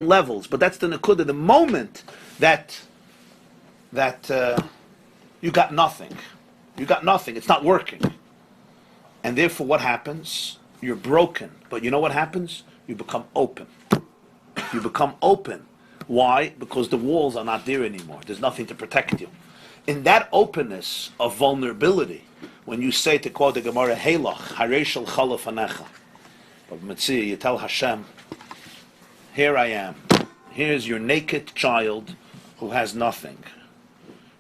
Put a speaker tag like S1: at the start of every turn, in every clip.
S1: levels, but that's the nakuda, the moment that you got nothing. You got nothing. It's not working. And therefore what happens? You're broken. But you know what happens? You become open. You become open. Why? Because the walls are not there anymore. There's nothing to protect you. In that openness of vulnerability, when you say, to quote the Gemara, Heilach, Hareshel Chalaf Anecha. But Metzia, you tell Hashem, here I am. Here's your naked child who has nothing.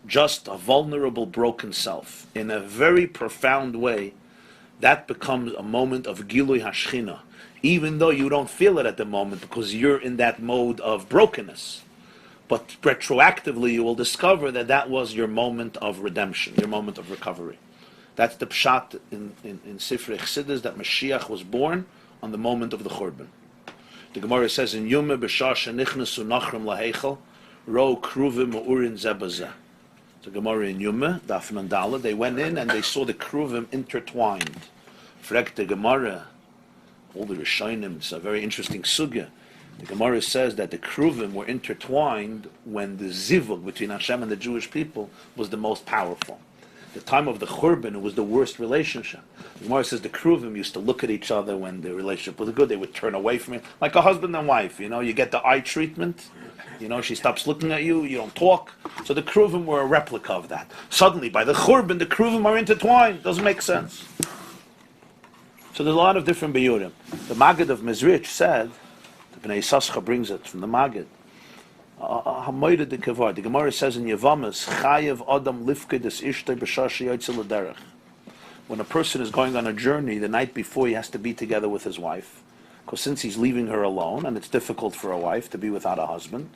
S1: Just a vulnerable, broken self. In a very profound way, that becomes a moment of Gilui Hashchina. Even though you don't feel it at the moment because you're in that mode of brokenness. But retroactively you will discover that that was your moment of redemption, your moment of recovery. That's the pshat in Sifrei Chassidus, that Mashiach was born on the moment of the Churban. The Gemara says in Yuma b'shah shenichnasu nachrim laheichel ro kruvim ma'urin zebazeh. The Gemara in Yuma, Daf Nandala, they went in and they saw the kruvim intertwined. Frek the Gemara, all the Rishonim, it's a very interesting sugya. The Gemara says that the kruvim were intertwined when the zivug between Hashem and the Jewish people was the most powerful. The time of the Churban, it was the worst relationship. The Gemara says the kruvim used to look at each other when the relationship was good. They would turn away from it, like a husband and wife. You know, you get the eye treatment. You know, she stops looking at you. You don't talk. So the kruvim were a replica of that. Suddenly, by the Churban, the kruvim are intertwined. Doesn't make sense. So there's a lot of different biyurim. The Maggid of Mezrich said, the Bnei Yissaschar brings it from the Maggid. The Gemara says in Yevamas, Chayev Adam Lifke des Ishtay B'Shashi Yotzei L'Derech. When a person is going on a journey, the night before he has to be together with his wife, because since he's leaving her alone, and it's difficult for a wife to be without a husband,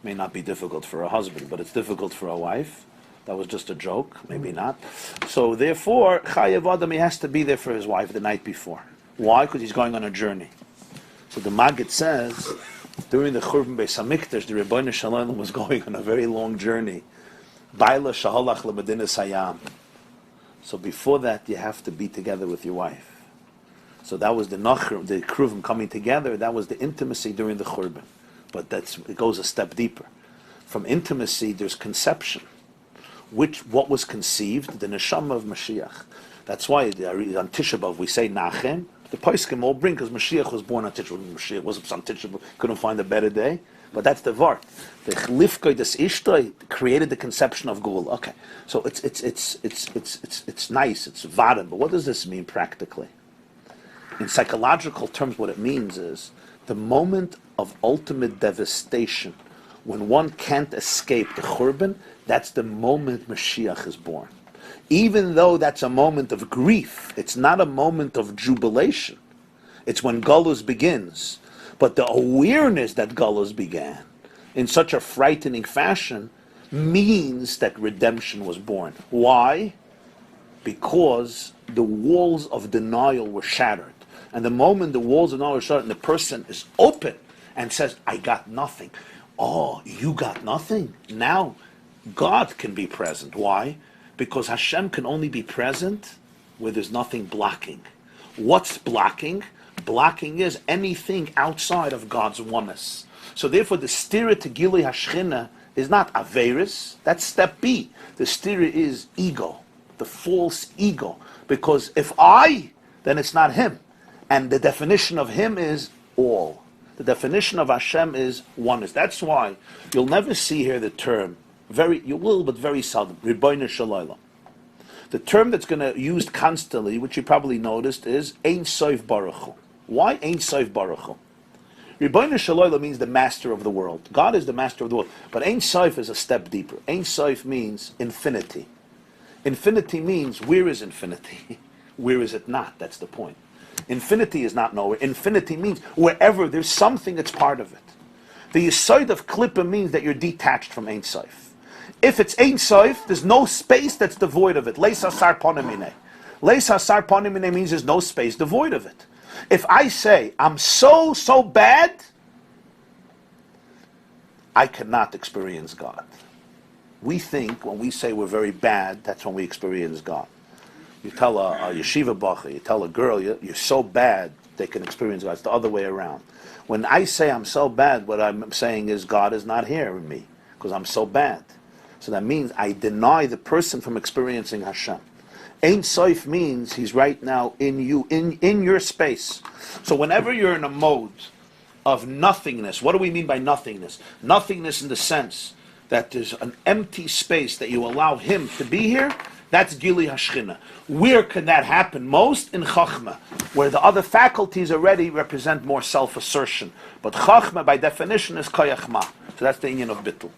S1: may not be difficult for a husband, but it's difficult for a wife. That was just a joke, maybe not. So therefore, Chayev Adam, he has to be there for his wife the night before. Why? Because he's going on a journey. So the Maggid says, during the Churban Beis Hamikdash, the Rebbeinu Shalom was going on a very long journey. Baila shaholach leMedinas Hayam. So before that, you have to be together with your wife. So that was the Nachrim, the Kruvim coming together. That was the intimacy during the Churban. But it goes a step deeper. From intimacy, there's conception. What was conceived? The Neshama of Mashiach. That's why on Tisha B'Av we say Nachem. The Poskim all bring, because Mashiach was born on Tisha B'Av. Mashiach was on Tisha B'Av, couldn't find a better day. But that's the Vart. The Chlifkoi des Ishtoi created the conception of Gul. Okay, so it's nice, it's vadim, but what does this mean practically? In psychological terms, what it means is the moment of ultimate devastation, when one can't escape the Churban, that's the moment Mashiach is born. Even though that's a moment of grief, it's not a moment of jubilation. It's when Galus begins. But the awareness that Galus began in such a frightening fashion means that redemption was born. Why? Because the walls of denial were shattered. And the moment the walls of denial are shattered and the person is open and says, I got nothing. Oh, you got nothing? Now God can be present. Why? Because Hashem can only be present where there's nothing blocking. What's blocking? Blocking is anything outside of God's oneness. So therefore the stira to Gilui Hashchina is not Averis, that's step B. The stira is ego, the false ego. Because if I, then it's not Him. And the definition of Him is all. The definition of Hashem is oneness. That's why you'll never see here the term, you will, but very seldom, Ribono Shel Olam. The term that's going to used constantly, which you probably noticed, is Ein Sof Baruch Hu. Why Ein Sof Baruch Hu? Ribono Shel Olam means the master of the world. God is the master of the world. But Ein Sof is a step deeper. Ein Sof means infinity. Infinity means, where is infinity? Where is it not? That's the point. Infinity is not nowhere. Infinity means wherever there's something that's part of it. The Yesod of Klippa means that you're detached from Ein Sof. If it's Ein Sof, there's no space that's devoid of it. Leis hasar ponim minei. Leis hasar ponim minei means there's no space devoid of it. If I say, I'm so bad, I cannot experience God. We think when we say we're very bad, that's when we experience God. You tell a yeshiva bacha, you tell a girl, you're so bad, they can experience God. It's the other way around. When I say I'm so bad, what I'm saying is God is not here in me because I'm so bad. So that means I deny the person from experiencing Hashem. Ein Sof means He's right now in you, in your space. So whenever you're in a mode of nothingness, what do we mean by nothingness? Nothingness in the sense that there's an empty space that you allow Him to be here. That's Gili Hashchina. Where can that happen most? In Chachma, where the other faculties already represent more self-assertion. But Chachma, by definition, is Koyach Ma. So that's the union of Bittul.